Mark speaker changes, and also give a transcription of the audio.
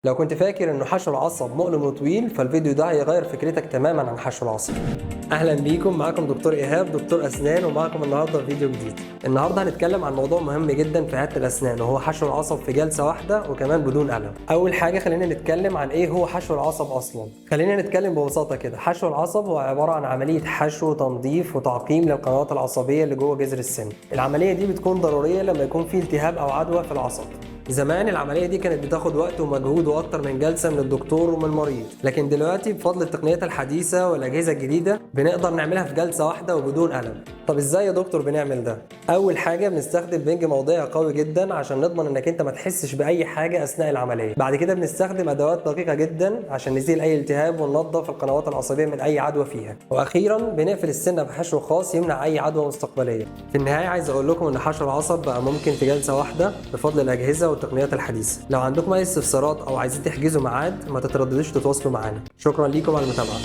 Speaker 1: لو كنت فاكر انه حشو العصب مؤلم وطويل فالفيديو ده هيغير فكرتك تماما عن حشو العصب. اهلا بيكم، معاكم دكتور ايهاب، دكتور اسنان، ومعاكم النهارده في فيديو جديد. النهارده هنتكلم عن موضوع مهم جدا في عياده الاسنان، وهو حشو العصب في جلسه واحده وكمان بدون الم. اول حاجه خلينا نتكلم عن ايه هو حشو العصب اصلا. خلينا نتكلم ببساطه كده. حشو العصب هو عباره عن عمليه حشو تنظيف وتعقيم للقنوات العصبيه اللي جوه جذر السن. العمليه دي بتكون ضروريه لما يكون في التهاب او عدوى في العصب. زمان العملية دي كانت بتاخد وقت ومجهود وأكتر من جلسة من الدكتور ومن المريض، لكن دلوقتي بفضل التقنيات الحديثة والأجهزة الجديدة بنقدر نعملها في جلسة واحدة وبدون ألم. طب إزاي يا دكتور بنعمل ده؟ أول حاجة بنستخدم بنج موضعي قوي جدا عشان نضمن إنك أنت ما تحسش بأي حاجة أثناء العملية. بعد كده بنستخدم أدوات دقيقة جدا عشان نزيل أي التهاب وننظف القنوات العصبية من أي عدوى فيها. وأخيرا بنقفل السنة بحشو خاص يمنع أي عدوى مستقبلية. في النهاية عايز أقول لكم إن حشو العصب بقى ممكن في جلسة واحدة بفضل الأجهزة والتقنيات الحديثة. لو عندكم اي استفسارات او عايزين تحجزوا ميعاد ما تترددوش تتواصلوا معانا. شكرا ليكم على المتابعه.